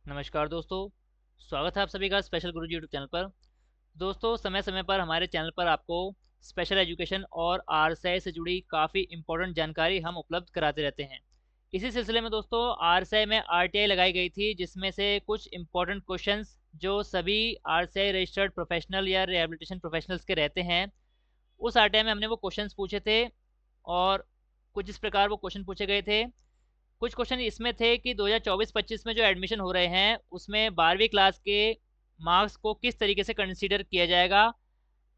नमस्कार दोस्तों, स्वागत है आप सभी का स्पेशल गुरुजी यूट्यूब चैनल पर। दोस्तों, समय समय पर हमारे चैनल पर आपको स्पेशल एजुकेशन और आरसीआई से जुड़ी काफ़ी इंपॉर्टेंट जानकारी हम उपलब्ध कराते रहते हैं। इसी सिलसिले में दोस्तों आरसीआई में आरटीआई लगाई गई थी, जिसमें से कुछ इंपॉर्टेंट क्वेश्चंस जो सभी आरसीआई रजिस्टर्ड प्रोफेशनल या रिहेबिलिटेशन प्रोफेशनल्स के रहते हैं, उस आरटीआई में हमने वो क्वेश्चंस पूछे थे और कुछ इस प्रकार वो क्वेश्चन पूछे गए थे। कुछ क्वेश्चन इसमें थे कि 2024-25 में जो एडमिशन हो रहे हैं उसमें 12वीं क्लास के मार्क्स को किस तरीके से कंसीडर किया जाएगा।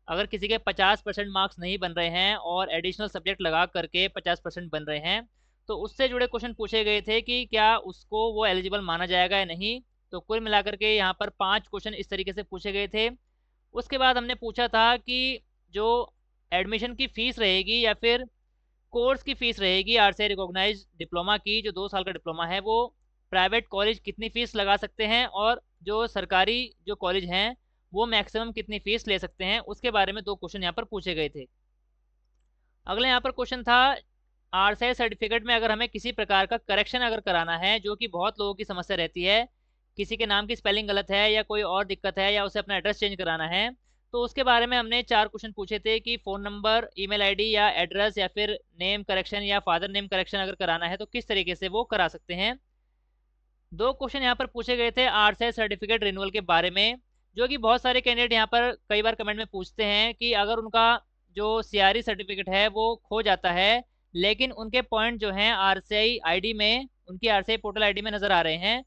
अगर किसी के 50% मार्क्स नहीं बन रहे हैं और एडिशनल सब्जेक्ट लगा करके 50% बन रहे हैं, तो उससे जुड़े क्वेश्चन पूछे गए थे कि क्या उसको वो एलिजिबल माना जाएगा या नहीं। तो कुल मिलाकर के यहाँ पर 5 क्वेश्चन इस तरीके से पूछे गए थे। उसके बाद हमने पूछा था कि जो एडमिशन की फ़ीस रहेगी या फिर कोर्स की फ़ीस रहेगी आरसीआई रिकॉग्नाइज डिप्लोमा की, जो 2 साल का डिप्लोमा है, वो प्राइवेट कॉलेज कितनी फ़ीस लगा सकते हैं और जो सरकारी जो कॉलेज हैं वो मैक्सिमम कितनी फ़ीस ले सकते हैं, उसके बारे में 2 क्वेश्चन यहाँ पर पूछे गए थे। अगला यहाँ पर क्वेश्चन था, आरसीआई सर्टिफिकेट में अगर हमें किसी प्रकार का करेक्शन अगर कराना है, जो कि बहुत लोगों की समस्या रहती है, किसी के नाम की स्पेलिंग गलत है या कोई और दिक्कत है या उसे अपना एड्रेस चेंज कराना है, तो उसके बारे में हमने 4 क्वेश्चन पूछे थे कि फ़ोन नंबर, ईमेल आईडी या एड्रेस या फिर नेम करेक्शन या फादर नेम करेक्शन अगर कराना है तो किस तरीके से वो करा सकते हैं। 2 क्वेश्चन यहाँ पर पूछे गए थे आरसीआई सर्टिफिकेट रिन्यूअल के बारे में, जो कि बहुत सारे कैंडिडेट यहाँ पर कई बार कमेंट में पूछते हैं कि अगर उनका जो सीआरई सर्टिफिकेट है वो खो जाता है, लेकिन उनके पॉइंट जो हैं आरसीआई आईडी में, उनकी आरसीआई पोर्टल आईडी में नज़र आ रहे हैं,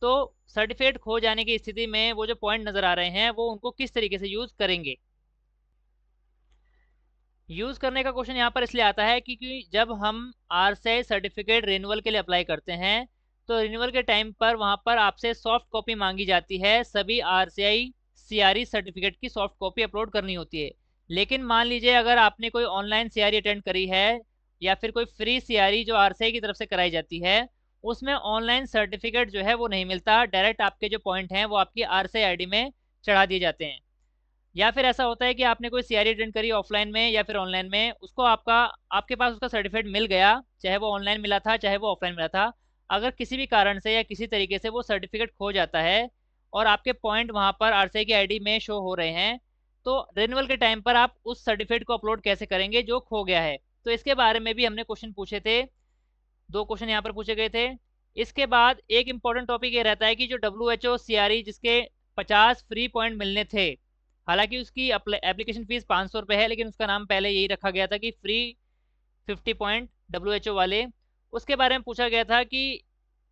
तो सर्टिफिकेट खो जाने की स्थिति में वो जो पॉइंट नज़र आ रहे हैं वो उनको किस तरीके से यूज़ करेंगे। यूज़ करने का क्वेश्चन यहाँ पर इसलिए आता है क्योंकि जब हम आरसीआई सर्टिफिकेट रिन्यूअल के लिए अप्लाई करते हैं, तो रिन्यूअल के टाइम पर वहाँ पर आपसे सॉफ्ट कॉपी मांगी जाती है। सभी आरसीआई सीआरई सर्टिफिकेट की सॉफ्ट कॉपी अपलोड करनी होती है। लेकिन मान लीजिए अगर आपने कोई ऑनलाइन सीआरई अटेंड करी है या फिर कोई फ्री सीआरई जो आरसीआई की तरफ से कराई जाती है, उसमें ऑनलाइन सर्टिफिकेट जो है वो नहीं मिलता। डायरेक्ट आपके जो पॉइंट हैं वो आपकी आरसीआई आईडी में चढ़ा दिए जाते हैं। या फिर ऐसा होता है कि आपने कोई सीआरई अटेंड करी ऑफलाइन में या फिर ऑनलाइन में, उसको आपके पास उसका सर्टिफिकेट मिल गया, चाहे वो ऑनलाइन मिला था चाहे वो ऑफलाइन मिला था। अगर किसी भी कारण से या किसी तरीके से वो सर्टिफिकेट खो जाता है और आपके पॉइंट वहाँ पर आरसीआई की आईडी में शो हो रहे हैं, तो रिन्यूअल के टाइम पर आप उस सर्टिफिकेट को अपलोड कैसे करेंगे जो खो गया है। तो इसके बारे में भी हमने क्वेश्चन पूछे थे, 2 क्वेश्चन यहाँ पर पूछे गए थे। इसके बाद एक इम्पॉर्टेंट टॉपिक ये रहता है कि जो WHO सीआरई जिसके 50 फ्री पॉइंट मिलने थे, हालांकि उसकी एप्लीकेशन फ़ीस 500 रुपये है, लेकिन उसका नाम पहले यही रखा गया था कि फ्री 50 पॉइंट WHO वाले, उसके बारे में पूछा गया था कि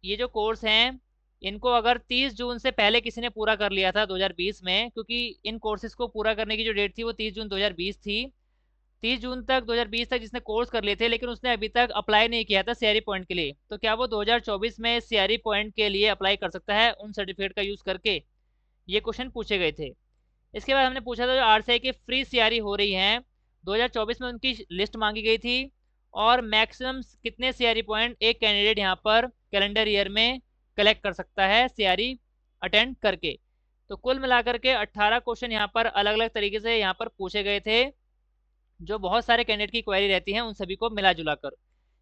ये जो कोर्स हैं इनको अगर 30 जून से पहले किसी ने पूरा कर लिया था 2020 में, क्योंकि इन कोर्सेज़ को पूरा करने की जो डेट थी वो 30 जून 2020 थी, 30 जून तक 2020 तक जिसने कोर्स कर लिए थे, लेकिन उसने अभी तक अप्लाई नहीं किया था सीआरई पॉइंट के लिए, तो क्या वो 2024 में सीआरई पॉइंट के लिए अप्लाई कर सकता है उन सर्टिफिकेट का यूज़ करके। ये क्वेश्चन पूछे गए थे। इसके बाद हमने पूछा था जो आरसीआई की फ्री सीआरई हो रही हैं 2024 में, उनकी लिस्ट मांगी गई थी और मैक्सिमम कितने सीआरई पॉइंट एक कैंडिडेट यहाँ पर कैलेंडर ईयर में कलेक्ट कर सकता है सीआरई अटेंड करके। तो कुल मिलाकर के 18 क्वेश्चन यहाँ पर अलग अलग तरीके से यहाँ पर पूछे गए थे, जो बहुत सारे कैंडिडेट की क्वेरी रहती है उन सभी को मिला जुला कर,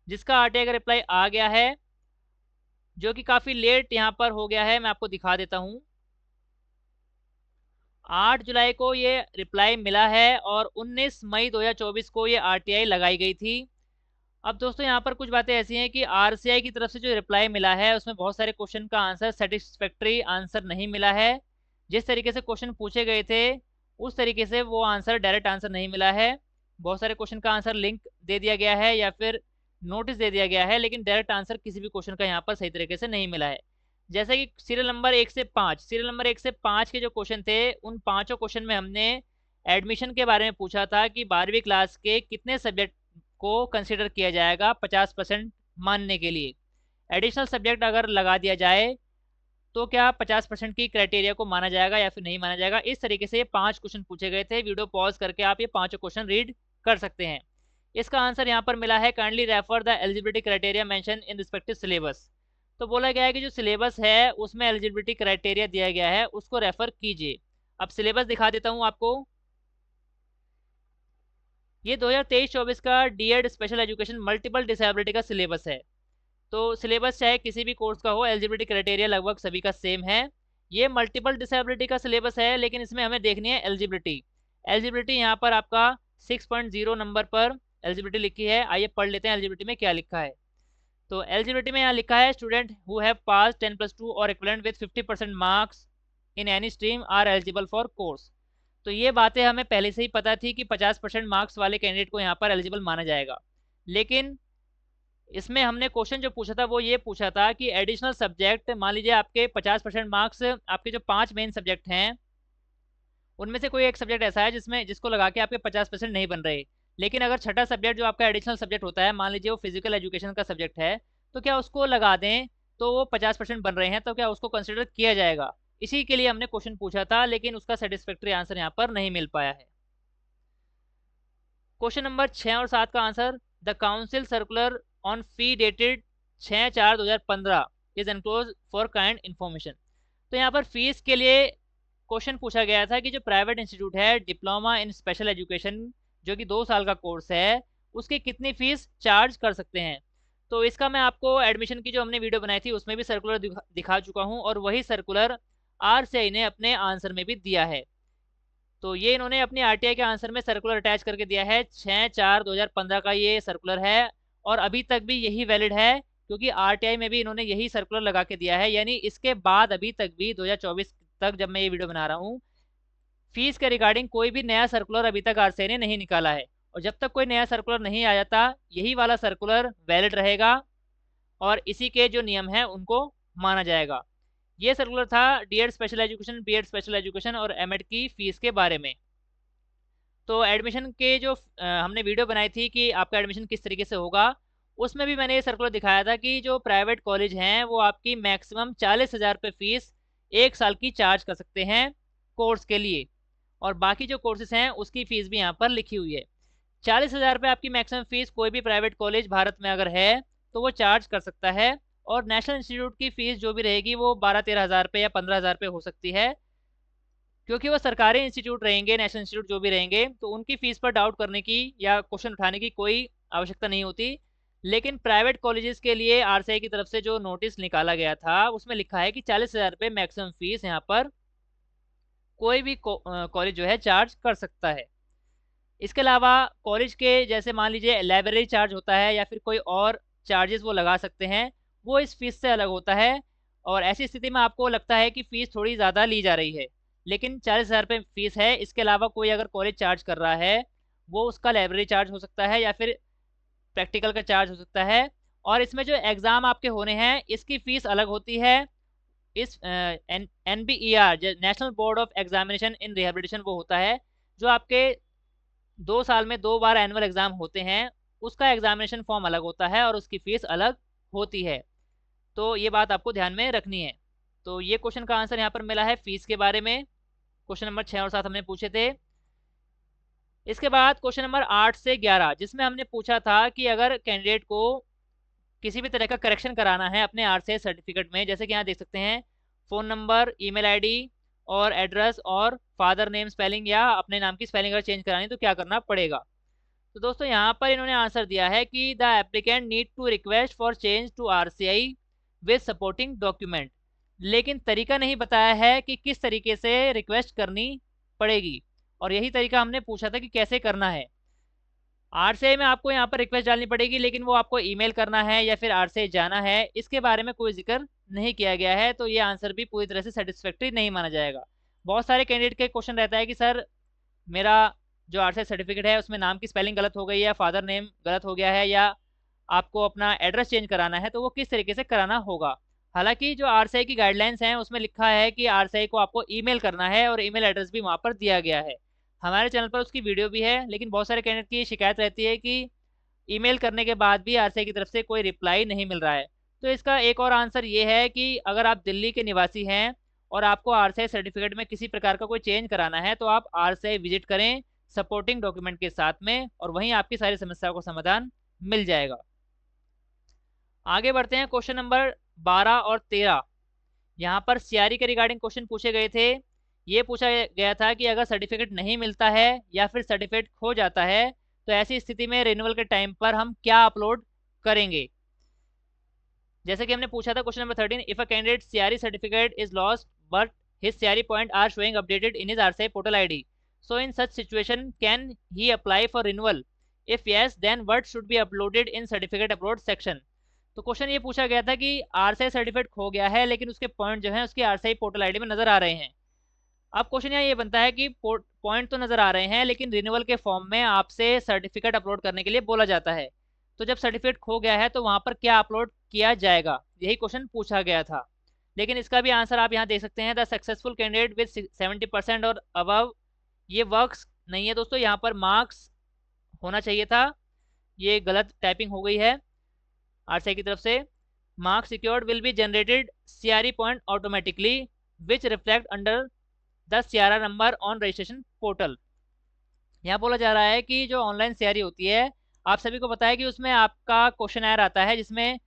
जिसका आरटीआई का रिप्लाई आ गया है, जो कि काफ़ी लेट यहाँ पर हो गया है। मैं आपको दिखा देता हूँ, 8 जुलाई को ये रिप्लाई मिला है और 19 मई 2024 को ये आरटीआई लगाई गई थी। अब दोस्तों यहाँ पर कुछ बातें ऐसी हैं कि आरसीआई की तरफ से जो रिप्लाई मिला है उसमें बहुत सारे क्वेश्चन का आंसर सेटिस्फैक्ट्री आंसर नहीं मिला है। जिस तरीके से क्वेश्चन पूछे गए थे उस तरीके से वो आंसर डायरेक्ट आंसर नहीं मिला है। बहुत सारे क्वेश्चन का आंसर लिंक दे दिया गया है या फिर नोटिस दे दिया गया है, लेकिन डायरेक्ट आंसर किसी भी क्वेश्चन का यहाँ पर सही तरीके से नहीं मिला है। जैसे कि सीरियल नंबर 1 से 5 के जो क्वेश्चन थे, उन पाँचों क्वेश्चन में हमने एडमिशन के बारे में पूछा था कि 12वीं क्लास के कितने सब्जेक्ट को कंसिडर किया जाएगा 50% मानने के लिए। एडिशनल सब्जेक्ट अगर लगा दिया जाए तो क्या 50% की क्राइटेरिया को माना जाएगा या फिर नहीं माना जाएगा। इस तरीके से ये 5 क्वेश्चन पूछे गए थे। वीडियो पॉज करके आप ये पाँचों क्वेश्चन रीड कर सकते हैं। इसका आंसर यहाँ पर मिला है, kindly refer the eligibility criteria mention in respective syllabus. तो बोला गया है कि जो सिलेबस है उसमें एलिजिबिलिटी क्राइटेरिया दिया गया है उसको रेफर कीजिए। अब सिलेबस दिखा देता हूँ आपको। ये 2023-24 का DEd special education multiple disability का सिलेबस है। तो सिलेबस चाहे किसी भी कोर्स का हो, एलिजिबिलिटी क्राइटेरिया लगभग सभी का सेम है। ये मल्टीपल डिसेबिलिटी का सिलेबस है, लेकिन इसमें हमें देखनी है एलिजिबिलिटी। एलिजिबिलिटी यहाँ पर आपका 6.0 नंबर पर एलिजिबिलिटी लिखी है। आइए पढ़ लेते हैं एलिजिबिलिटी में क्या लिखा है। तो एलिजिबिलिटी में यहाँ लिखा है स्टूडेंट हु हैव पास 10+2 और equivalent with 50% marks in any stream are eligible for course. तो ये बातें हमें पहले से ही पता थी कि 50% मार्क्स वाले कैंडिडेट को यहाँ पर एलिजिबल माना जाएगा। लेकिन इसमें हमने क्वेश्चन जो पूछा था वो ये पूछा था कि एडिशनल सब्जेक्ट, मान लीजिए आपके 50% मार्क्स, आपके जो 5 मेन सब्जेक्ट हैं उनमें से कोई एक सब्जेक्ट ऐसा है जिसको लगा के आपके 50% नहीं बन रहे, लेकिन अगर छठा सब्जेक्ट जो आपका एडिशनल सब्जेक्ट होता है, मान लीजिए वो फिजिकल एजुकेशन का सब्जेक्ट है, तो क्या उसको लगा दें तो वो 50% बन रहे हैं, तो क्या उसको कंसिडर किया जाएगा? इसी के लिए हमने क्वेश्चन पूछा था, लेकिन उसका सेटिस्फैक्ट्री आंसर यहाँ पर नहीं मिल पाया है। क्वेश्चन नंबर 6 और 7 का answer, the council circular on fee dated 6/4/2015 is enclose for kind information. तो यहाँ पर फीस के लिए क्वेश्चन पूछा गया था कि जो प्राइवेट इंस्टीट्यूट है डिप्लोमा इन स्पेशल एजुकेशन, जो कि 2 साल का कोर्स है, उसकी कितनी फीस चार्ज कर सकते हैं। तो इसका मैं आपको एडमिशन की जो हमने वीडियो बनाई थी उसमें भी सर्कुलर दिखा चुका हूँ, और वही सर्कुलर RCI ने अपने आंसर में भी दिया है। तो ये इन्होंने अपनी RTI के आंसर में सर्कुलर अटैच करके दिया है। 6/4/2015 का ये सर्कुलर है, और अभी तक भी यही वैलिड है, क्योंकि RTI में भी इन्होंने यही सर्कुलर लगा के दिया है। यानी इसके बाद अभी तक भी 2024 तक जब मैं ये वीडियो बना रहा हूँ, फीस के रिगार्डिंग कोई भी नया सर्कुलर अभी तक RCI ने नहीं निकाला है। और जब तक कोई नया सर्कुलर नहीं आ जाता, यही वाला सर्कुलर वैलिड रहेगा और इसी के जो नियम हैं उनको माना जाएगा। ये सर्कुलर था D.Ed special education, B.Ed special education और M.Ed की फीस के बारे में। तो एडमिशन के जो हमने वीडियो बनाई थी कि आपका एडमिशन किस तरीके से होगा, उसमें भी मैंने ये सर्कुलर दिखाया था कि जो प्राइवेट कॉलेज हैं वो आपकी मैक्सिमम 40,000 रुपये फीस 1 साल की चार्ज कर सकते हैं कोर्स के लिए, और बाकी जो कोर्सेज हैं उसकी फ़ीस भी यहाँ पर लिखी हुई है। 40,000 रुपये आपकी मैक्सिमम फ़ीस कोई भी प्राइवेट कॉलेज भारत में अगर है तो वो चार्ज कर सकता है, और नेशनल इंस्टीट्यूट की फ़ीस जो भी रहेगी वो 12-13 हज़ार रुपये या 15 हज़ार रुपये हो सकती है, क्योंकि वो सरकारी इंस्टीट्यूट रहेंगे। नेशनल इंस्टीट्यूट जो भी रहेंगे तो उनकी फ़ीस पर डाउट करने की या क्वेश्चन उठाने की कोई आवश्यकता नहीं होती। लेकिन प्राइवेट कॉलेजेस के लिए RCI की तरफ से जो नोटिस निकाला गया था उसमें लिखा है कि 40,000 रुपये मैक्सिमम फ़ीस यहाँ पर कोई भी कॉलेज जो है चार्ज कर सकता है। इसके अलावा कॉलेज के जैसे मान लीजिए लाइब्रेरी चार्ज होता है या फिर कोई और चार्जेस वो लगा सकते हैं, वो इस फीस से अलग होता है। और ऐसी स्थिति में आपको लगता है कि फ़ीस थोड़ी ज़्यादा ली जा रही है, लेकिन 40,000 रुपये फ़ीस है। इसके अलावा कोई अगर कॉलेज चार्ज कर रहा है, वो उसका लाइब्रेरी चार्ज हो सकता है या फिर प्रैक्टिकल का चार्ज हो सकता है। और इसमें जो एग्ज़ाम आपके होने हैं इसकी फ़ीस अलग होती है। इस NBER national board of examination in rehabilitation वो होता है जो आपके 2 साल में 2 बार एनुअल एग्ज़ाम होते हैं, उसका एग्जामिनेशन फॉर्म अलग होता है और उसकी फ़ीस अलग होती है। तो ये बात आपको ध्यान में रखनी है। तो ये क्वेश्चन का आंसर यहाँ पर मिला है फ़ीस के बारे में। क्वेश्चन नंबर 6 और 7 हमने पूछे थे। इसके बाद क्वेश्चन नंबर 8 से 11, जिसमें हमने पूछा था कि अगर कैंडिडेट को किसी भी तरह का करेक्शन कराना है अपने RCI सर्टिफिकेट में, जैसे कि यहाँ देख सकते हैं फ़ोन नंबर, ईमेल आईडी और एड्रेस और फादर नेम स्पेलिंग या अपने नाम की स्पेलिंग अगर चेंज करानी तो क्या करना पड़ेगा। तो दोस्तों यहाँ पर इन्होंने आंसर दिया है कि the applicant need to request for change to RCI with supporting document, लेकिन तरीका नहीं बताया है कि किस तरीके से रिक्वेस्ट करनी पड़ेगी, और यही तरीका हमने पूछा था कि कैसे करना है। RCI में आपको यहाँ पर रिक्वेस्ट डालनी पड़ेगी, लेकिन वो आपको ईमेल करना है या फिर RCI जाना है, इसके बारे में कोई जिक्र नहीं किया गया है। तो ये आंसर भी पूरी तरह से सेटिस्फैक्ट्री नहीं माना जाएगा। बहुत सारे कैंडिडेट के क्वेश्चन रहता है कि सर मेरा जो RCI सर्टिफिकेट है उसमें नाम की स्पेलिंग गलत हो गई है, फादर नेम गलत हो गया है, या आपको अपना एड्रेस चेंज कराना है, तो वो किस तरीके से कराना होगा। हालांकि जो RCI की गाइडलाइंस हैं उसमें लिखा है कि RCI को आपको ईमेल करना है और ईमेल एड्रेस भी वहाँ पर दिया गया है। हमारे चैनल पर उसकी वीडियो भी है, लेकिन बहुत सारे कैंडिडेट की शिकायत रहती है कि ईमेल करने के बाद भी RCI की तरफ से कोई रिप्लाई नहीं मिल रहा है। तो इसका एक और आंसर ये है कि अगर आप दिल्ली के निवासी हैं और आपको RCI सर्टिफिकेट में किसी प्रकार का कोई चेंज कराना है, तो आप RCI विजिट करें सपोर्टिंग डॉक्यूमेंट के साथ में, और वहीं आपकी सारी समस्याओं का समाधान मिल जाएगा। आगे बढ़ते हैं। क्वेश्चन नंबर 12 और 13, यहाँ पर CRE के रिगार्डिंग क्वेश्चन पूछे गए थे। ये पूछा गया था कि अगर सर्टिफिकेट नहीं मिलता है या फिर सर्टिफिकेट खो जाता है, तो ऐसी स्थिति में रिन्यूअल के टाइम पर हम क्या अपलोड करेंगे। जैसे कि हमने पूछा था question number 13, if a candidate CRE certificate is lost but his CRE point are showing updated in his RCI portal ID, so in such situation can he apply for renewal? If yes then what should be uploaded in certificate upload section? तो question ये पूछा गया था कि RCI certificate खो गया है लेकिन उसके पॉइंट जो है उसकी आरसीआई पोर्टल आईडी में नजर आ रहे हैं। अब क्वेश्चन यहाँ ये बनता है कि पॉइंट तो नजर आ रहे हैं लेकिन रिन्यूअल के फॉर्म में आपसे सर्टिफिकेट अपलोड करने के लिए बोला जाता है। तो जब सर्टिफिकेट खो गया है तो वहां पर क्या अपलोड किया जाएगा, यही क्वेश्चन पूछा गया था। लेकिन इसका भी आंसर आप यहाँ देख सकते हैं, द सक्सेसफुल कैंडिडेट विद 70% और अबव, ये वर्क्स नहीं है दोस्तों, यहाँ पर मार्क्स होना चाहिए था, ये गलत टाइपिंग हो गई है आरसीआई की तरफ से। Marks secured will be generated CRE point automatically which reflect under the CRR number on registration portal. यहाँ बोला जा रहा है कि जो ऑनलाइन सीआरई होती है, आप सभी को पता है कि उसमें आपका क्वेश्चन आयर आता है जिसमें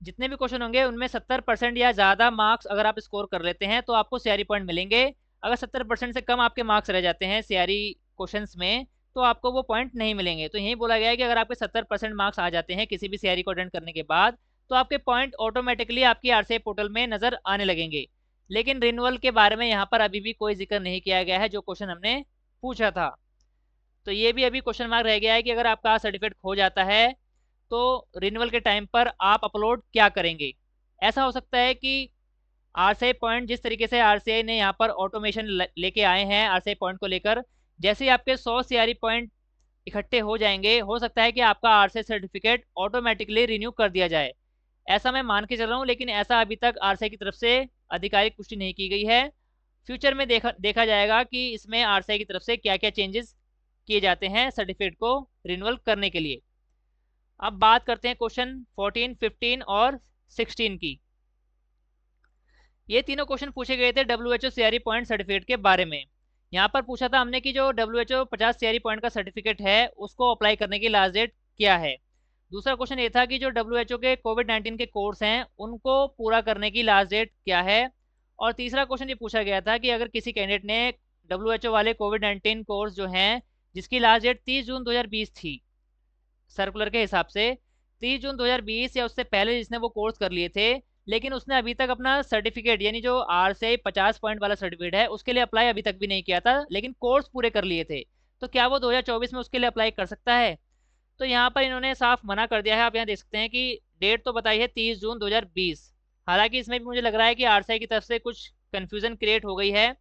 जितने भी क्वेश्चन होंगे उनमें 70% या ज़्यादा मार्क्स अगर आप स्कोर कर लेते हैं तो आपको सीआरई पॉइंट मिलेंगे। अगर 70% से कम आपके मार्क्स रह जाते हैं सीआरई क्वेश्चंस में तो आपको वो पॉइंट नहीं मिलेंगे। तो यही बोला गया है कि अगर आपके 70% मार्क्स आ जाते हैं किसी भी सीआरई को अटेंड करने के बाद तो आपके पॉइंट ऑटोमेटिकली आपकी आरसीआई पोर्टल में नजर आने लगेंगे। लेकिन रिन्यूअल के बारे में यहाँ पर अभी भी कोई जिक्र नहीं किया गया है जो क्वेश्चन हमने पूछा था। तो ये भी अभी क्वेश्चन मार्क रह गया है कि अगर आपका सर्टिफिकेट खो जाता है तो रिन्यूअल के टाइम पर आप अपलोड क्या करेंगे। ऐसा हो सकता है कि आरसीआई पॉइंट जिस तरीके से आरसीआई ने यहाँ पर ऑटोमेशन लेके आए हैं आरसीआई पॉइंट को लेकर, जैसे ही आपके 100 सीआरई पॉइंट इकट्ठे हो जाएंगे हो सकता है कि आपका आरसीआई सर्टिफिकेट ऑटोमेटिकली रिन्यू कर दिया जाए। ऐसा मैं मान के चल रहा हूँ लेकिन ऐसा अभी तक आरसीआई की तरफ से आधिकारिक पुष्टि नहीं की गई है। फ्यूचर में देखा जाएगा कि इसमें आरसीआई की तरफ से क्या क्या चेंजेस किए जाते हैं सर्टिफिकेट को रिन्यूअल करने के लिए। अब बात करते हैं क्वेश्चन 14, 15 और 16 की। ये तीनों क्वेश्चन पूछे गए थे WHO सीआरई पॉइंट सर्टिफिकेट के बारे में। यहाँ पर पूछा था हमने कि जो WHO 50 सीआरई पॉइंट का सर्टिफिकेट है उसको अप्लाई करने की लास्ट डेट क्या है। दूसरा क्वेश्चन ये था कि जो WHO के कोविड-19 के कोर्स हैं उनको पूरा करने की लास्ट डेट क्या है। और तीसरा क्वेश्चन ये पूछा गया था कि अगर किसी कैंडिडेट ने WHO वाले कोविड-19 कोर्स जो हैं जिसकी लास्ट डेट 30 जून 2020 थी सर्कुलर के हिसाब से, 30 जून 2020 या उससे पहले जिसने वो कोर्स कर लिए थे लेकिन उसने अभी तक अपना सर्टिफिकेट यानी जो आरसीआई 50 पॉइंट वाला सर्टिफिकेट है उसके लिए अप्लाई अभी तक भी नहीं किया था लेकिन कोर्स पूरे कर लिए थे, तो क्या वो 2024 में उसके लिए अप्लाई कर सकता है? तो यहाँ पर इन्होंने साफ मना कर दिया है। आप यहाँ देख सकते हैं कि डेट तो बताई है 30 जून 2020। हालांकि इसमें भी मुझे लग रहा है कि आरसीआई की तरफ से कुछ कन्फ्यूजन क्रिएट हो गई है।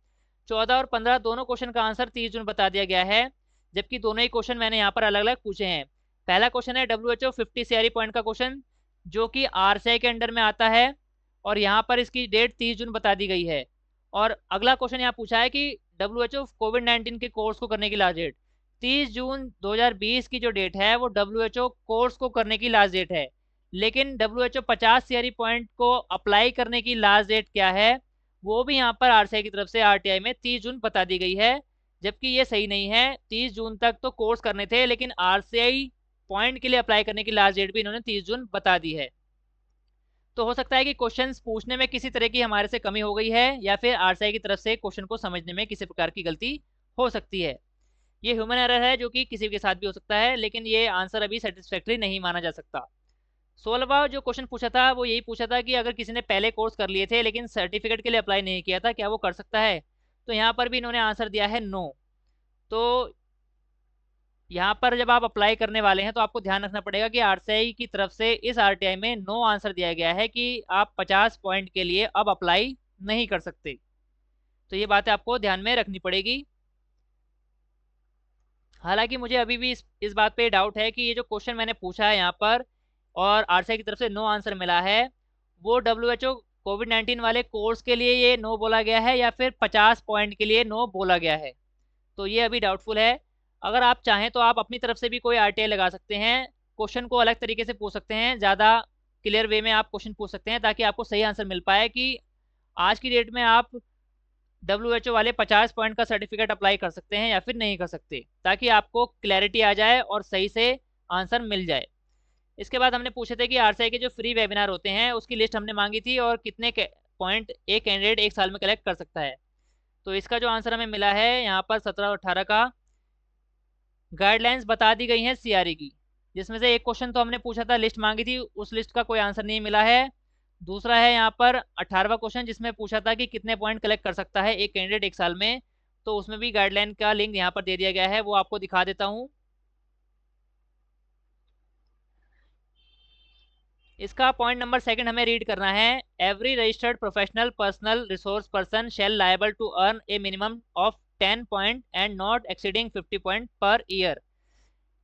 14 और 15 दोनों क्वेश्चन का आंसर 30 जून बता दिया गया है, जबकि दोनों ही क्वेश्चन मैंने यहाँ पर अलग अलग पूछे हैं। पहला क्वेश्चन है WHO 50 सीआरई पॉइंट का क्वेश्चन जो कि आरसीआई के अंडर में आता है और यहाँ पर इसकी डेट 30 जून बता दी गई है। और अगला क्वेश्चन यहाँ पूछा है कि WHO कोविड-19 के कोर्स को करने की लास्ट डेट 30 जून 2020 की जो डेट है वो WHO कोर्स को करने की लास्ट डेट है, लेकिन WHO 50 सीआरई पॉइंट को अप्लाई करने की लास्ट डेट क्या है वो भी यहाँ पर आरसीआई की तरफ से आरटीआई में 30 जून बता दी गई है, जबकि ये सही नहीं है। 30 जून तक तो कोर्स करने थे लेकिन आरसीआई पॉइंट के लिए अप्लाई करने की लास्ट डेट भी इन्होंने 30 जून बता दी है। तो हो सकता है कि क्वेश्चंस पूछने में किसी तरह की हमारे से कमी हो गई है या फिर आरसीआई की तरफ से क्वेश्चन को समझने में किसी प्रकार की गलती हो सकती है। ये ह्यूमन एरर है जो कि किसी के साथ भी हो सकता है, लेकिन ये आंसर अभी सेटिस्फैक्टरी नहीं माना जा सकता। 16वां जो क्वेश्चन पूछा था वो यही पूछा था कि अगर किसी ने पहले कोर्स कर लिए थे लेकिन सर्टिफिकेट के लिए अप्लाई नहीं किया था क्या वो कर सकता है। तो यहाँ पर भी इन्होंने आंसर दिया है नो। तो यहाँ पर जब आप अप्लाई करने वाले हैं तो आपको ध्यान रखना पड़ेगा कि आरसीआई की तरफ से इस आरटीआई में नो आंसर दिया गया है कि आप 50 पॉइंट के लिए अब अप्लाई नहीं कर सकते। तो ये बातें आपको ध्यान में रखनी पड़ेगी। हालांकि मुझे अभी भी इस बात पे डाउट है कि ये जो क्वेश्चन मैंने पूछा है यहाँ पर और आरसीआई की तरफ से नो आंसर मिला है वो WHO कोविड-19 वाले कोर्स के लिए ये नो बोला गया है या फिर 50 पॉइंट के लिए नो बोला गया है, तो ये अभी डाउटफुल है। अगर आप चाहें तो आप अपनी तरफ से भी कोई आरटीआई लगा सकते हैं, क्वेश्चन को अलग तरीके से पूछ सकते हैं, ज़्यादा क्लियर वे में आप क्वेश्चन पूछ सकते हैं ताकि आपको सही आंसर मिल पाए कि आज की डेट में आप WHO वाले 50 पॉइंट का सर्टिफिकेट अप्लाई कर सकते हैं या फिर नहीं कर सकते, ताकि आपको क्लैरिटी आ जाए और सही से आंसर मिल जाए। इसके बाद हमने पूछे थे कि आरसीआई के जो फ्री वेबिनार होते हैं उसकी लिस्ट हमने मांगी थी और कितने पॉइंट एक कैंडिडेट एक साल में कलेक्ट कर सकता है। तो इसका जो आंसर हमें मिला है यहाँ पर 17 और 18 का गाइडलाइंस बता दी गई हैं सीआरई की, जिसमें से एक क्वेश्चन तो हमने पूछा था लिस्ट मांगी थी उस लिस्ट का कोई आंसर नहीं मिला है। दूसरा है यहाँ पर 18वां क्वेश्चन, जिसमें पूछा था कि कितने पॉइंट कलेक्ट कर सकता है एक कैंडिडेट एक साल में। तो उसमें भी गाइडलाइन का लिंक यहाँ पर दे दिया गया है, वो आपको दिखा देता हूँ। इसका पॉइंट नंबर सेकंड हमें रीड करना है। Every registered professional personal resource person shell liable to earn a minimum of 10 point and not exceeding 50 point per year.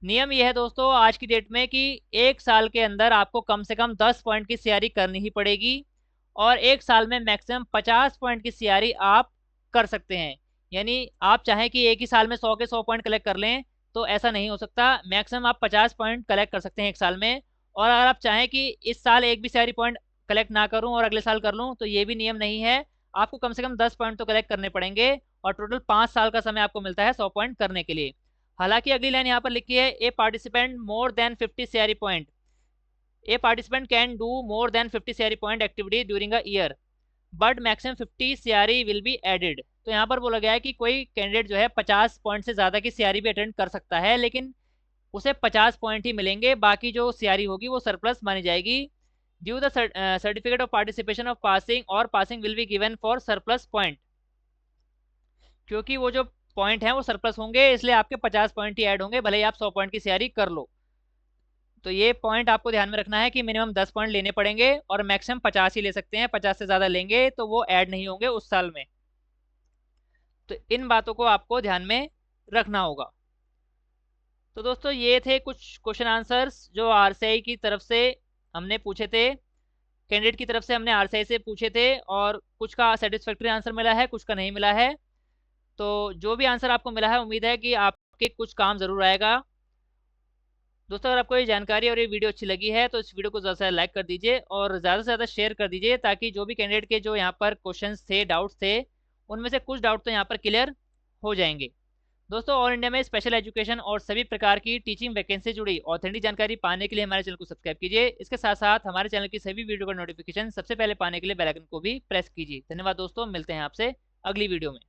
नियम यह है दोस्तों आज की डेट में कि एक साल के अंदर आपको कम से कम 10 पॉइंट की सीआरई करनी ही पड़ेगी, और एक साल में मैक्सिमम 50 पॉइंट की सीआरई आप कर सकते हैं। यानी आप चाहें कि एक ही साल में 100 के 100 पॉइंट कलेक्ट कर लें तो ऐसा नहीं हो सकता। मैक्सिमम आप 50 पॉइंट कलेक्ट कर सकते हैं एक साल में। और अगर आप चाहें कि इस साल एक भी सीआरई पॉइंट कलेक्ट ना करूं और अगले साल कर लूं, तो ये भी नियम नहीं है। आपको कम से कम 10 पॉइंट तो कलेक्ट करने पड़ेंगे, और टोटल 5 साल का समय आपको मिलता है 100 पॉइंट करने के लिए। हालांकि अगली लाइन यहाँ पर लिखी है, a participant more than 50 CRE point, a participant can do more than 50 CRE point activity during a year but maximum 50 CRE will be added. तो यहाँ पर बोला गया है कि कोई कैंडिडेट जो है 50 पॉइंट से ज़्यादा की सीआरई भी अटेंड कर सकता है, लेकिन उसे 50 पॉइंट ही मिलेंगे, बाकी जो सीआरई होगी वो सरप्लस मानी जाएगी। Due the certificate of participation of passing और passing will be given for surplus point. क्योंकि वो जो पॉइंट हैं वो सरप्लस होंगे, इसलिए आपके 50 पॉइंट ही ऐड होंगे, भले ही आप 100 पॉइंट की सीआरई कर लो। तो ये पॉइंट आपको ध्यान में रखना है कि मिनिमम 10 पॉइंट लेने पड़ेंगे और मैक्सिमम 50 ही ले सकते हैं। 50 से ज़्यादा लेंगे तो वो ऐड नहीं होंगे उस साल में। तो इन बातों को आपको ध्यान में रखना होगा। तो दोस्तों ये थे कुछ क्वेश्चन आंसर्स जो आरसीआई की तरफ से हमने पूछे थे, कैंडिडेट की तरफ से हमने आरसीआई से पूछे थे, और कुछ का सेटिस्फैक्ट्री आंसर मिला है, कुछ का नहीं मिला है। तो जो भी आंसर आपको मिला है, उम्मीद है कि आपके कुछ काम ज़रूर आएगा। दोस्तों अगर आपको ये जानकारी और ये वीडियो अच्छी लगी है तो इस वीडियो को ज़्यादा से ज़्यादा लाइक कर दीजिए और ज़्यादा से ज़्यादा शेयर कर दीजिए, ताकि जो भी कैंडिडेट के जो यहाँ पर क्वेश्चंस थे, डाउट्स थे, उनमें से कुछ डाउट तो यहाँ पर क्लियर हो जाएंगे। दोस्तों ऑल इंडिया में स्पेशल एजुकेशन और सभी प्रकार की टीचिंग वैकेंसी जुड़ी ऑथेंटिक जानकारी पाने के लिए हमारे चैनल को सब्सक्राइब कीजिए। इसके साथ साथ हमारे चैनल की सभी वीडियो का नोटिफिकेशन सबसे पहले पाने के लिए बेल आइकन को भी प्रेस कीजिए। धन्यवाद दोस्तों, मिलते हैं आपसे अगली वीडियो में।